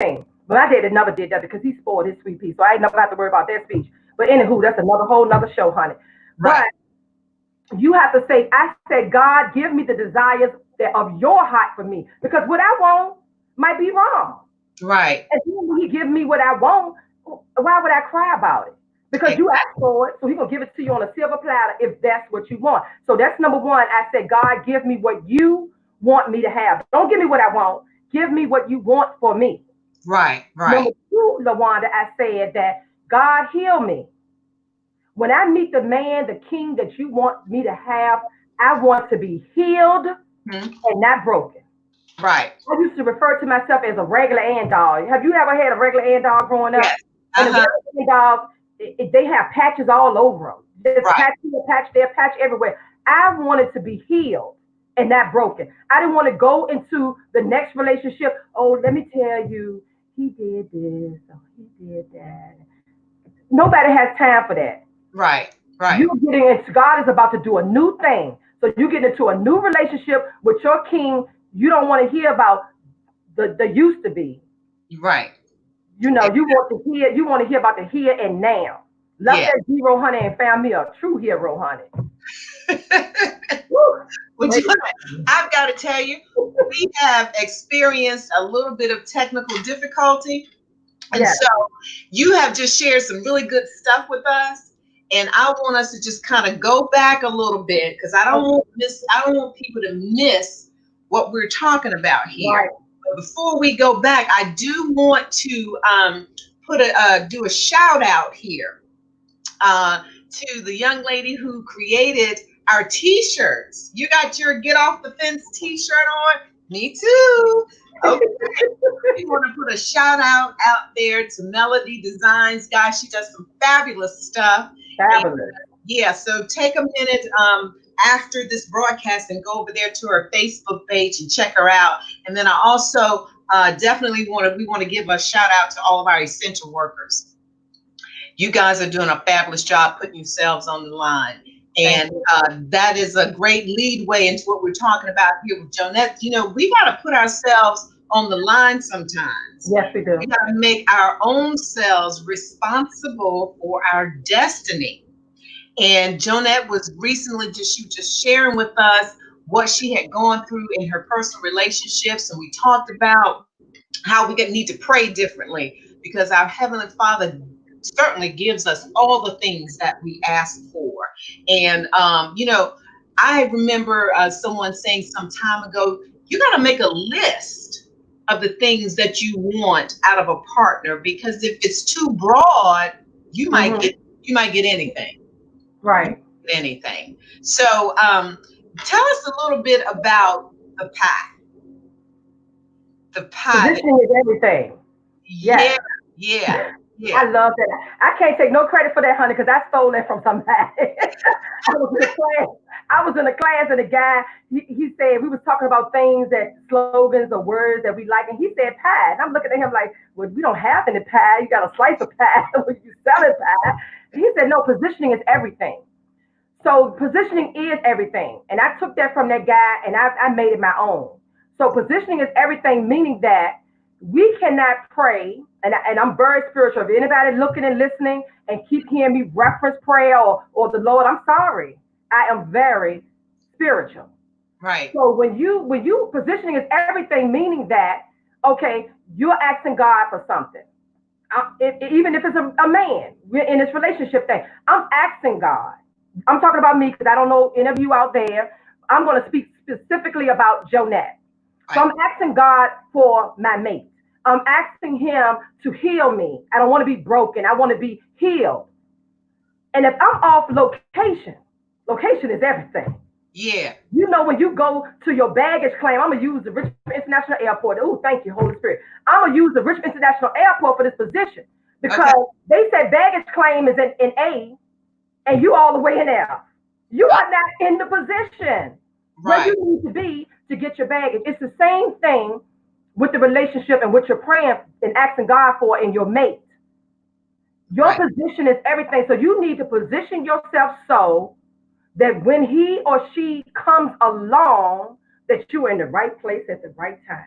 thing. But my daddy never did that because he spoiled his sweet pea. So I ain't never have to worry about that speech. But anywho, that's another whole nother show, honey. Right. But you have to say, I said, God, give me the desires of your heart for me. Because what I want might be wrong. Right. And then when he give me what I want, why would I cry about it? Because you asked for it, so he's gonna give it to you on a silver platter if that's what you want. So that's number one. I said, God, give me what you want me to have. Don't give me what I want. Give me what you want for me. Right. Number Right. two, LaWanda, I said that God heal me. When I meet the man, the king that you want me to have, I want to be healed Mhm. and not broken. Right. I used to refer to myself as a regular ant dog. Have you ever had a regular ant dog growing up? Yes. And the Uh-huh. regular ant dogs, they have patches all over them. There's Right. patch here, patch there, patch everywhere. I wanted to be healed and not broken. I didn't want to go into the next relationship. Oh, let me tell you, he did this, or he did that. Nobody has time for that. Right. Right. You're getting into God is about to do a new thing. So you get into a new relationship with your king. You don't want to hear about the used to be. Right. You want to hear about the here and now. Left Yeah. that zero honey and found me a true hero honey. Woo. Would Baby. you, I've got to tell you, we have experienced a little bit of technical difficulty. And Yes. so you have just shared some really good stuff with us. And I want us to just kind of go back a little bit because I don't want people to miss what we're talking about here. Right. But before we go back, I do want to do a shout out here to the young lady who created our t-shirts. You got your Get Off the Fence t-shirt on? Me too. Okay. We want to put a shout out there to Melody Designs. Guys, she does some fabulous stuff. Fabulous. And, yeah, so take a minute after this broadcast and go over there to her Facebook page and check her out. And then I also definitely want to give a shout out to all of our essential workers. You guys are doing a fabulous job putting yourselves on the line. And that is a great lead way into what we're talking about here with Jonette. You know, we got to put ourselves on the line sometimes. Yes, we do. We got to make our own selves responsible for our destiny. And Jonette was recently just sharing with us what she had gone through in her personal relationships. And we talked about how we need to pray differently because our Heavenly Father certainly gives us all the things that we ask for. And, I remember someone saying some time ago, you got to make a list of the things that you want out of a partner, because if it's too broad, you might get anything. Right. Anything. So tell us a little bit about the pie. The pie. Positioning is everything. Yeah. Yeah. Yeah. I love that. I can't take no credit for that, honey, because I stole that from somebody. I was in a class and the guy, he said, we was talking about things slogans or words that we like, and he said pie. And I'm looking at him like, well, we don't have any pie. You got a slice of pie when you selling pie. And he said, no, positioning is everything. So positioning is everything. And I took that from that guy and I made it my own. So positioning is everything, meaning that we cannot pray, and I'm very spiritual. If anybody looking and listening and keep hearing me reference prayer or the Lord, I'm sorry. I am very spiritual. Right. So when you positioning is everything, meaning that, okay, you're asking God for something. Even if it's a man, we're in this relationship thing. I'm asking God. I'm talking about me because I don't know any of you out there. I'm going to speak specifically about Jonette. So I'm asking God for my mate. I'm asking him to heal me. I don't want to be broken. I want to be healed. And if I'm off location is everything. Yeah. You know, when you go to your baggage claim, I'm going to use the Richmond International Airport. Oh, thank you, Holy Spirit. I'm going to use the Richmond International Airport for this position because they said baggage claim is in A and you all the way in F. You are not in the position where you need to be to get your baggage. It's the same thing with the relationship and what you're praying and asking God for in your mate. Your position is everything. So you need to position yourself so that when he or she comes along, that you're in the right place at the right time.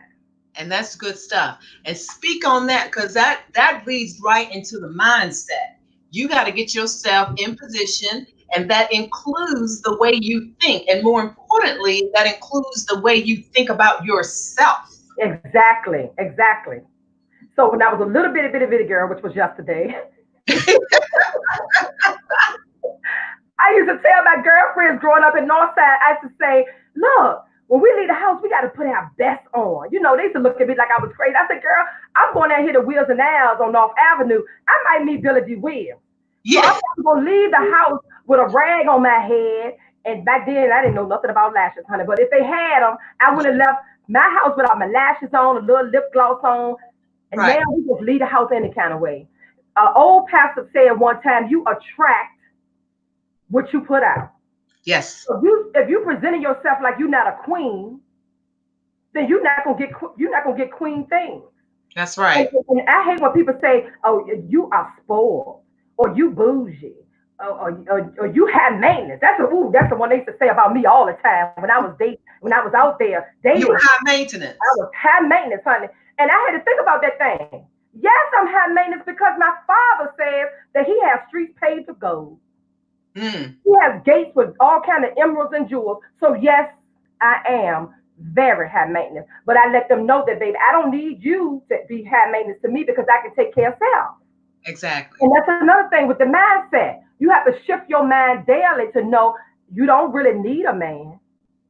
And that's good stuff. And speak on that, because that leads right into the mindset. You got to get yourself in position, and that includes the way you think. And more importantly, that includes the way you think about yourself. Exactly, exactly. So when I was a little bitty girl, which was yesterday, I used to tell my girlfriends growing up in Northside, I used to say, look, when we leave the house, we got to put our best on. You know, they used to look at me like I was crazy. I said, girl, I'm going out here to Wheels and Owls on North Avenue. I might meet Billy D. Williams. So I'm Yeah. not going to leave the house with a rag on my head. And back then, I didn't know nothing about lashes, honey. But if they had them, I would have left my house without my lashes on, a little lip gloss on. And Right. now we just leave the house any kind of way. An old pastor said one time, you attract what you put out. Yes. So if you presenting yourself like you're not a queen, then you're not gonna get queen things. That's And, right. and I hate when people say, "Oh, you are spoiled," or "You bougie," or "You have maintenance." That's the one they used to say about me all the time when I was dating, when I was out there You dating. were high I maintenance. was high maintenance, honey, and I had to think about that thing. Yes, I'm high maintenance because my father says that he has streets paved with gold. Mm. He has gates with all kind of emeralds and jewels. So yes, I am very high maintenance. But I let them know that, baby, I don't need you to be high maintenance to me because I can take care of self. Exactly. And that's another thing with the mindset. You have to shift your mind daily to know you don't really need a man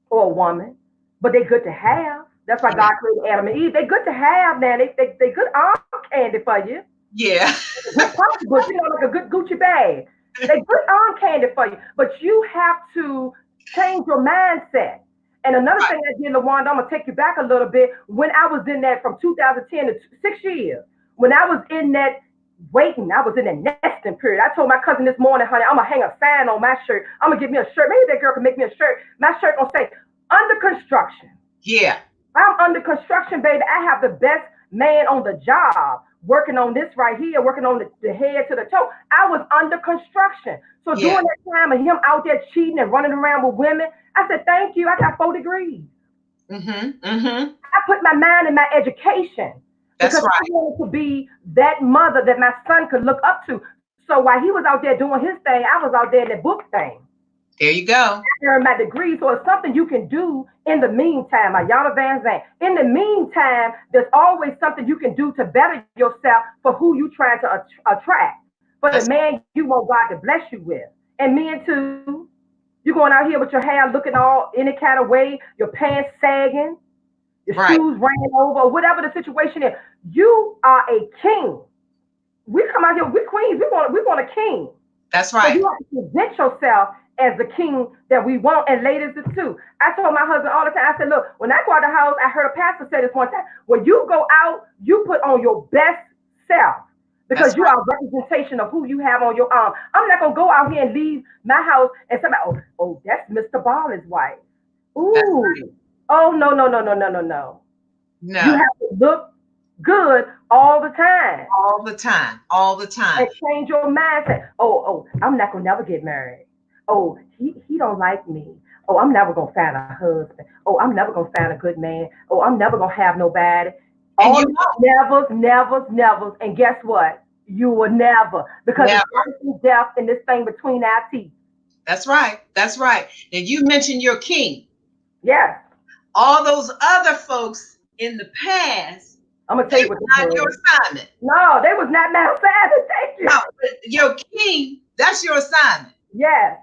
or a woman, but they're good to have. That's why Yeah. God created Adam and Eve. They're good to have, man. They good arm candy for you. Yeah. Good pocketbook, like a good Gucci bag. They good arm candy for you, but you have to change your mindset. And another Right. thing I did, LaWanda, I'm gonna take you back a little bit. When I was in that from 2010 to 6 years, when I was in that waiting, I was in that nesting period. I told my cousin this morning, honey, I'm gonna hang a sign on my shirt. I'm gonna give me a shirt. Maybe that girl can make me a shirt. My shirt gonna say under construction. Yeah. I'm under construction, baby. I have the best man on the job working on this right here, working on the head to the toe. I was under construction. So Yeah. during that time of him out there cheating and running around with women, I said, thank you. I got 4 degrees. Mm-hmm. Mm-hmm. I put my mind in my education That's because I right. wanted to be that mother that my son could look up to. So while he was out there doing his thing, I was out there in the book thing. There you go. Earn my degree. So it's something you can do in the meantime. Ayana Van Zandt. In the meantime, there's always something you can do to better yourself for who you trying to attract. For the That's man you want God to bless you with. And men too. You going out here with your hair looking all any kind of way, your pants sagging, your right. shoes ran over, or whatever the situation is. You are a king. We come out here, we queens, we want a king. That's So right. you have to present yourself as the king that we want, and ladies too. I told my husband all the time, I said, look, when I go out the house, I heard a pastor say this one time, when you go out, you put on your best self because That's you right. are a representation of who you have on your arm. I'm not going to go out here and leave my house and somebody, oh, that's Mr. Baller's wife. That's Ooh, right. oh, no, no, no, no, no, no, no. You No. have to look good all the time All the time. All the time. and change your mindset. Oh, I'm not gonna never get married. Oh, he don't like me. Oh, I'm never gonna find a husband. Oh, I'm never gonna find a good man. Oh, I'm never gonna have nobody. And All you these know, nevers. And guess what? You will never because it's never. life and death in this thing between our teeth. That's right. That's right. And you mentioned your king. Yes, All those other folks in the past, I'm gonna tell they you what were this not your was. assignment. No, they was not my assignment. Thank you. No, but your king, that's your assignment. Yes.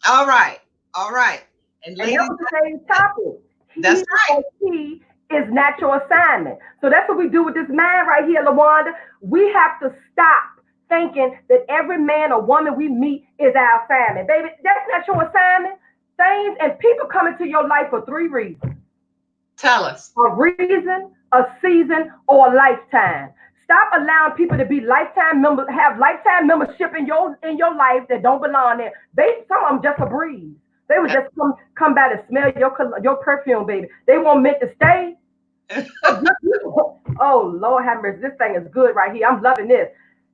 All right. All right. And And that ladies, was the same topic. that's He right. or she is not your assignment. So that's what we do with this man right here, LaWanda. We have to stop thinking that every man or woman we meet is our assignment. Baby, that's not your assignment. Things and people come into your life for 3 reasons: Tell us. a reason, a season, or a lifetime. Stop allowing people to be lifetime members, have lifetime membership in your life that don't belong there. Some of them just a breeze. They would That's just come by to smell your perfume, baby. They weren't meant to stay. Oh Lord have mercy, this thing is good right here. I'm loving this.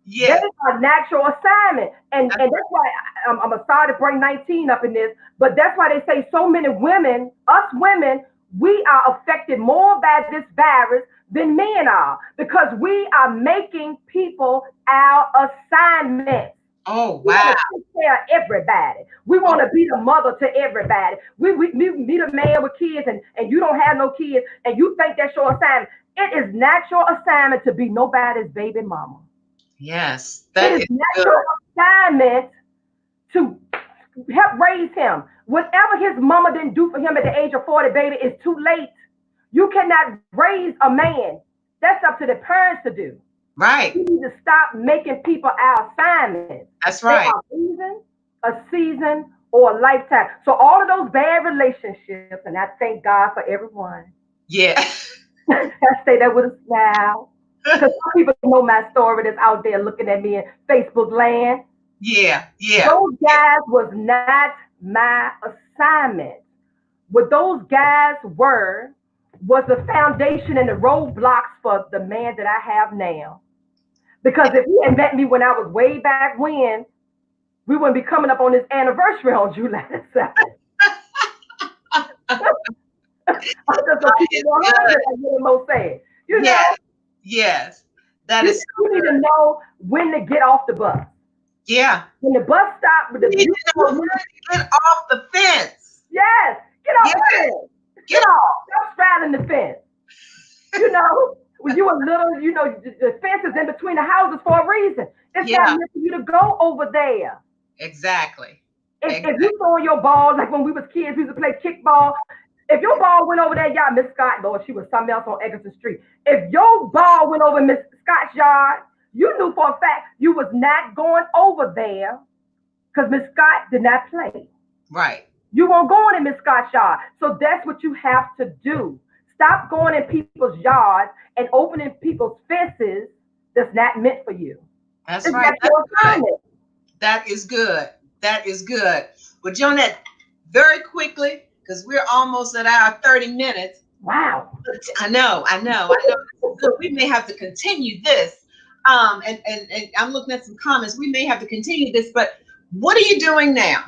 They yes. are natural assignment, and That's that's why I'm sorry to bring 19 up in this, but that's why they say so many women, us women, we are affected more by this virus than men are because we are making people our assignments. Oh, We want wow. to take care of everybody. We want to be the mother to everybody. We meet a man with kids and you don't have no kids and you think that's your assignment. It is not your assignment to be nobody's baby mama. Yes, It that is is not good. your assignment to help raise him. Whatever his mama didn't do for him at the age of 40, baby, is too late. You cannot raise a man. That's up to the parents to do. Right. We need to stop making people our assignments. That's They right. are a season, or a lifetime. So all of those bad relationships, and I thank God for everyone. Yeah. I say that with a smile. Because some people know my story that's out there looking at me in Facebook land. Yeah. Yeah. Those guys was not my assignment. What those guys were was the foundation and the roadblocks for the man that I have now. Because if he had met me when I was way back when, we wouldn't be coming up on this anniversary on July the 7th. I'm just a That keep it is 100, good. like Mo said. You know, Yes. Yes. That you, is so you need to good. know when to get off the bus. Yeah. When the bus stop with You the need to know beautiful, when to get off the fence. yes, get off Yes. the fence. Get Get off. Stop straddling the fence. You know, when you were little, the fence is in between the houses for a reason. It's not Yeah. meant for you to go over there. Exactly. If Exactly. you throw your ball, like when we was kids, we used to play kickball. If your ball went over there, y'all, Miss Scott, Lord, she was something else on Eggerton Street. If your ball went over Miss Scott's yard, you knew for a fact you was not going over there because Miss Scott did not play. Right. You won't go in Miss Scott's yard. So that's what you have to do. Stop going in people's yards and opening people's fences that's not meant for you. That's It's right. not That's your good. assignment. That is good. That is good. Well, Jonette, very quickly, because we're almost at our 30 minutes. Wow. I know. Look, we may have to continue this. And I'm looking at some comments. We may have to continue this, but what are you doing now?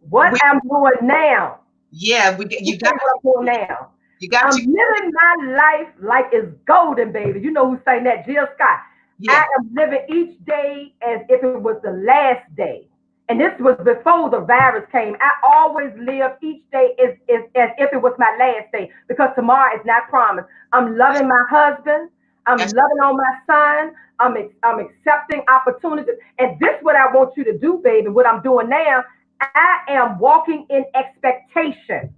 What We, I'm doing now. yeah, You tell you what I'm doing now. you got I'm you. living my life like it's golden, baby. You know who sang that? Jill Scott. I Yeah, am living each day as if it was the last day. And this was before the virus came. I always live each day as if it was my last day because tomorrow is not promised. I'm loving my husband. I'm that's loving on my son. I'm accepting opportunities. And this is what I want you to do, baby. What I'm doing now, I am walking in expectation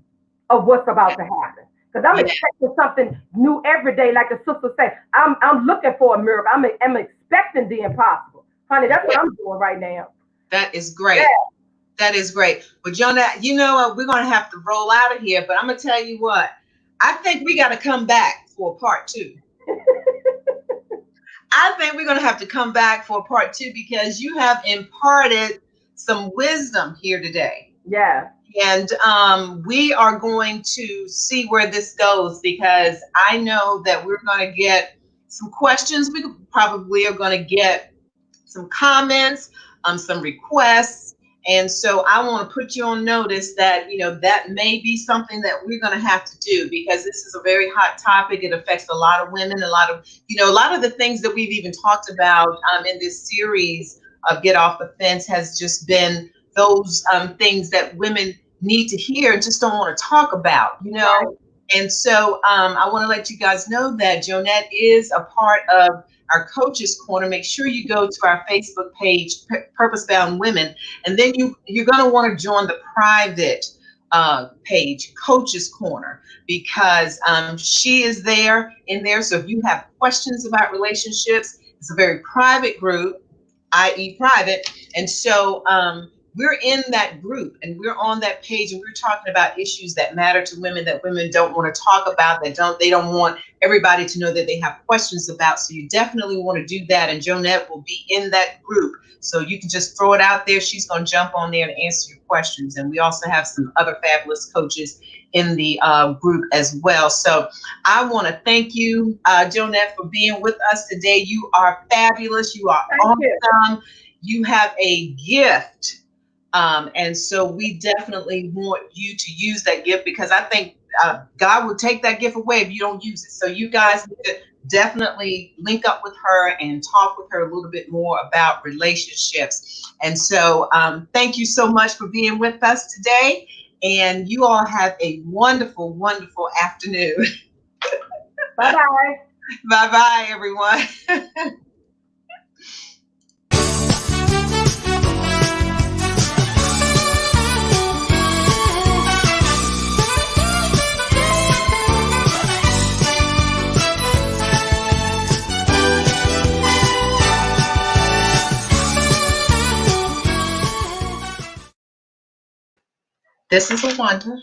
of what's about to happen. Because I'm yeah, expecting something new every day, like the sister said. I'm looking for a miracle. I'm expecting the impossible. Honey, that's yeah. what I'm doing right now. That is Yeah. great. That is great. But Jonah, you know what? We're gonna have to roll out of here. But I'm gonna tell you what. I think we got to come back for part two. I think we're going to have to come back for part two because you have imparted some wisdom here today. Yeah. And we are going to see where this goes because I know that we're going to get some questions. We probably are going to get some comments, some requests. And so I want to put you on notice that, that may be something that we're going to have to do because this is a very hot topic. It affects a lot of women, a lot of the things that we've even talked about in this series of Get Off the Fence has just been those things that women need to hear and just don't want to talk about. Right. And so I want to let you guys know that Jonette is a part of our Coaches Corner. Make sure you go to our Facebook page, Purpose Bound Women, and then you're going to want to join the private page, Coaches Corner, because she is there in there. So if you have questions about relationships, it's a very private group, i.e. private. And so we're in that group and we're on that page and we're talking about issues that matter to women that women don't want to talk about, they don't want everybody to know that they have questions about. So you definitely want to do that. And Jonette will be in that group. So you can just throw it out there. She's going to jump on there and answer your questions. And we also have some other fabulous coaches in the group as well. So I want to thank you, Jonette, for being with us today. You are fabulous. You are Thank you. awesome. You have a gift. And so we definitely want you to use that gift because I think God will take that gift away if you don't use it. So you guys need to definitely link up with her and talk with her a little bit more about relationships. And so thank you so much for being with us today. And you all have a wonderful, wonderful afternoon. Bye-bye. Bye-bye, everyone. This is Awanda.